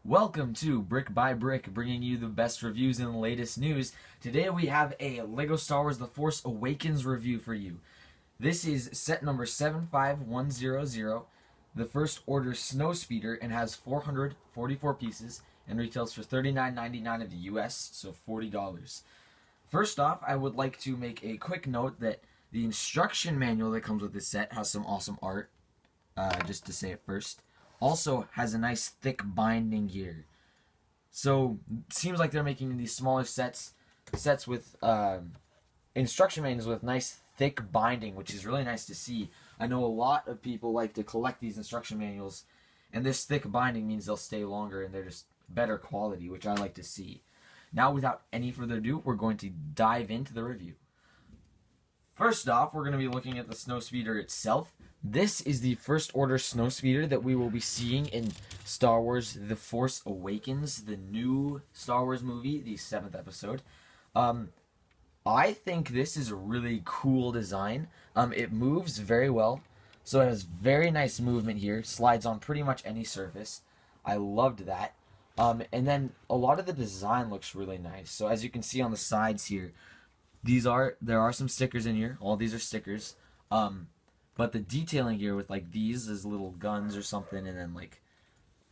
Welcome to Brick by Brick, bringing you the best reviews and the latest news. Today we have a LEGO Star Wars The Force Awakens review for you. This is set number 75100, the First Order Snowspeeder, and has 444 pieces and retails for $39.99 in the US, so $40. First off, I would like to make a quick note that the instruction manual that comes with this set has some awesome art, just to say it first. Also has a nice thick binding here. So it seems like they're making these smaller sets with instruction manuals with nice thick binding, which is really nice to see. I know a lot of people like to collect these instruction manuals, and this thick binding means they'll stay longer and they're just better quality, which I like to see. Now, without any further ado, we're going to dive into the review. First off, we're going to be looking at the Snowspeeder itself. This is the First Order Snowspeeder that we will be seeing in Star Wars The Force Awakens, the new Star Wars movie, the 7th episode. I think this is a really cool design. It moves very well, so it has very nice movement here, slides on pretty much any surface. I loved that. And then a lot of the design looks really nice. So as you can see on the sides here, there are some stickers in here. All these are stickers. But the detailing here with like these as little guns or something, and then like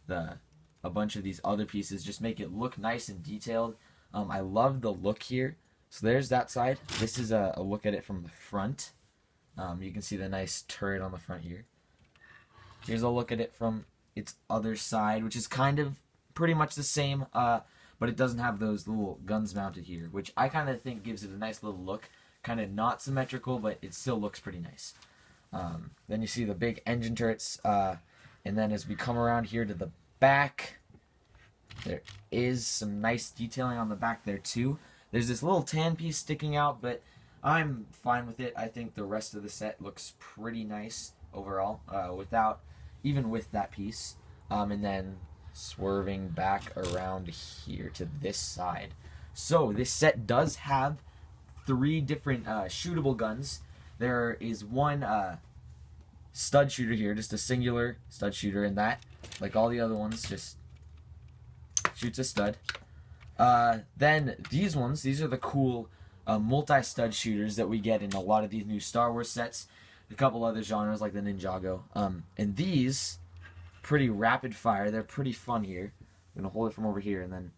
a bunch of these other pieces just make it look nice and detailed. I love the look here. So there's that side. This is a look at it from the front. You can see the nice turret on the front here. Here's a look at it from its other side, which is kind of pretty much the same, but it doesn't have those little guns mounted here, which I kind of think gives it a nice little look. Kind of not symmetrical, but it still looks pretty nice. Then you see the big engine turrets, and then as we come around here to the back, there is some nice detailing on the back there too. There's this little tan piece sticking out, but I'm fine with it. I think the rest of the set looks pretty nice overall, even with that piece. And then swerving back around here to this side. So this set does have 3 different shootable guns. There is one stud shooter here, just a singular stud shooter, and that, like all the other ones, just shoots a stud. Then these ones, these are the cool multi-stud shooters that we get in a lot of these new Star Wars sets. A couple other genres like the Ninjago. And these, pretty rapid fire. They're pretty fun here. I'm going to hold it from over here and then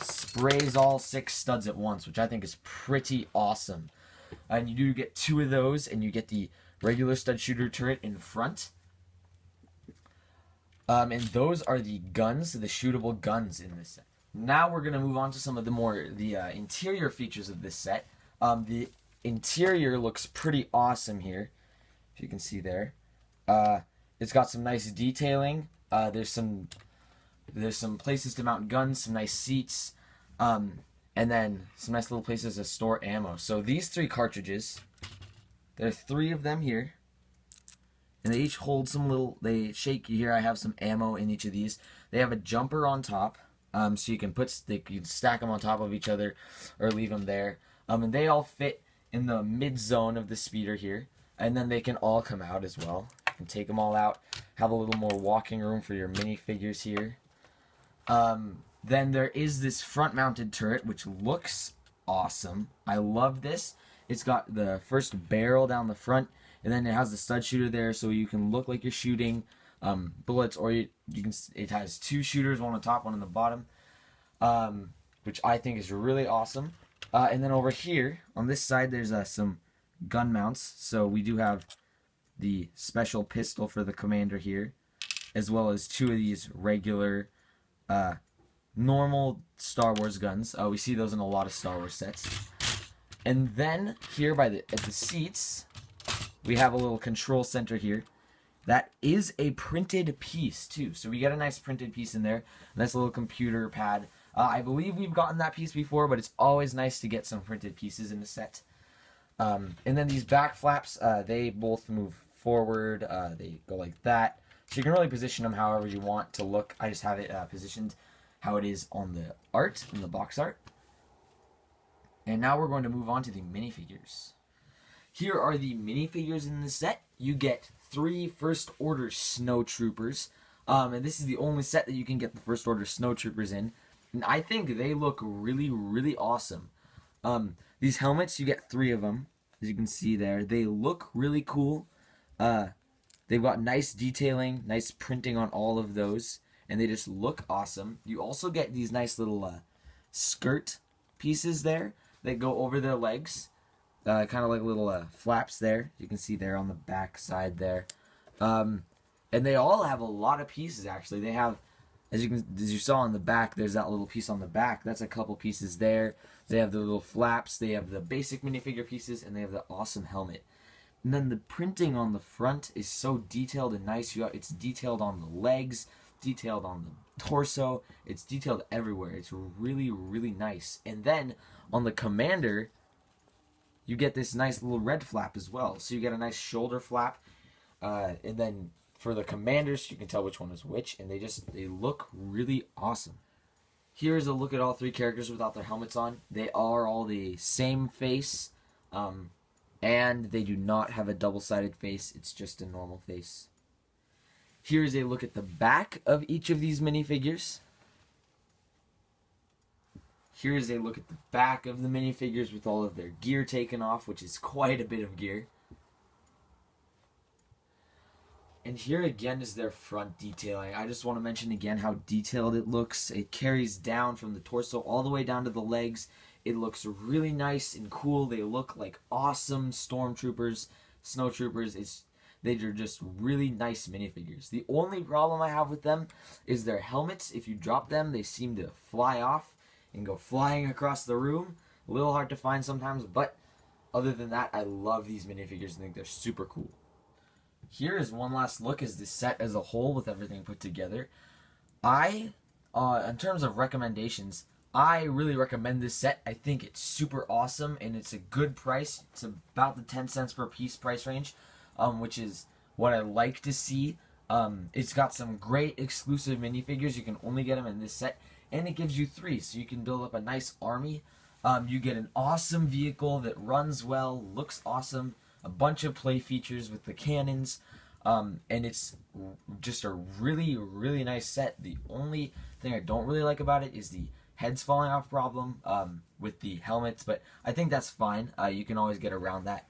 sprays all 6 studs at once, which I think is pretty awesome. And you do get 2 of those, and you get the regular stud shooter turret in front. And those are the guns, the shootable guns in this set. Now we're going to move on to some of the interior features of this set. The interior looks pretty awesome here, if you can see there. It's got some nice detailing. There's some places to mount guns, some nice seats, and then some nice little places to store ammo. So these 3 cartridges, there are 3 of them here, and they each hold some little, they shake here. I have some ammo in each of these. They have a jumper on top, so you can stack them on top of each other or leave them there. And they all fit in the mid zone of the speeder here, and then they can all come out as well. You can take them all out, have a little more walking room for your minifigures here. Then there is this front-mounted turret, which looks awesome. I love this. It's got the first barrel down the front, and then it has the stud shooter there, so you can look like you're shooting bullets, or you can. It has 2 shooters, one on top, one on the bottom, which I think is really awesome. And then over here on this side, there's some gun mounts. So we do have the special pistol for the commander here, as well as 2 of these regular normal Star Wars guns. We see those in a lot of Star Wars sets. And then here at the seats, we have a little control center here. That is a printed piece too. So we get a nice printed piece in there. Nice little computer pad. I believe we've gotten that piece before, but it's always nice to get some printed pieces in the set. And then these back flaps, they both move forward. They go like that. So you can really position them however you want to look. I just have it positioned how it is on the art, in the box art. And now we're going to move on to the minifigures. Here are the minifigures in the set. You get 3 First Order Snowtroopers. And this is the only set that you can get the First Order Snowtroopers in. And I think they look really, really awesome. These helmets, you get 3 of them, as you can see there. They look really cool. They've got nice detailing, nice printing on all of those, and they just look awesome. You also get these nice little skirt pieces there that go over their legs, kind of like little flaps there. You can see there on the back side there. And they all have a lot of pieces, actually. They have, as you saw on the back, there's that little piece on the back. That's a couple pieces there. They have the little flaps. They have the basic minifigure pieces, and they have the awesome helmet. And then the printing on the front is so detailed and nice. It's detailed on the legs, detailed on the torso. It's detailed everywhere. It's really, really nice. And then on the Commander, you get this nice little red flap as well. So you get a nice shoulder flap. And then for the Commanders, you can tell which one is which, and they look really awesome. Here's a look at all 3 characters without their helmets on. They are all the same face, and they do not have a double-sided face. It's just a normal face. Here's a look at the back of each of these minifigures. Here's a look at the back of the minifigures with all of their gear taken off, which is quite a bit of gear. And here again is their front detailing. I just want to mention again how detailed it looks. It carries down from the torso all the way down to the legs. It looks really nice and cool. They look like awesome stormtroopers, snowtroopers. They're just really nice minifigures. The only problem I have with them is their helmets. If you drop them, they seem to fly off and go flying across the room. A little hard to find sometimes, but other than that, I love these minifigures and think they're super cool. Here is one last look as the set as a whole with everything put together. In terms of recommendations, I really recommend this set. I think it's super awesome and it's a good price. It's about the 10 cents per piece price range, which is what I like to see. It's got some great exclusive minifigures. You can only get them in this set, and it gives you 3, so you can build up a nice army. You get an awesome vehicle that runs well, looks awesome, a bunch of play features with the cannons, and it's just a really, really nice set. The only thing I don't really like about it is the heads falling off problem with the helmets, but I think that's fine. You can always get around that.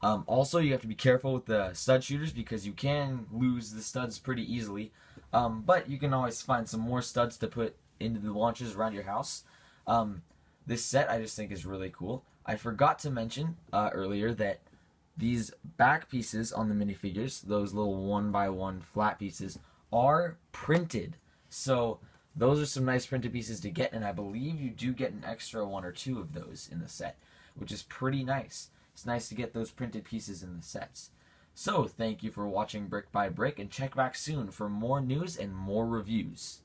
Also, you have to be careful with the stud shooters because you can lose the studs pretty easily, but you can always find some more studs to put into the launchers around your house. This set I just think is really cool. I forgot to mention earlier that these back pieces on the minifigures, those little 1x1 flat pieces, are printed. So those are some nice printed pieces to get, and I believe you do get an extra 1 or 2 of those in the set, which is pretty nice. It's nice to get those printed pieces in the sets. So thank you for watching Brick by Brick, and check back soon for more news and more reviews.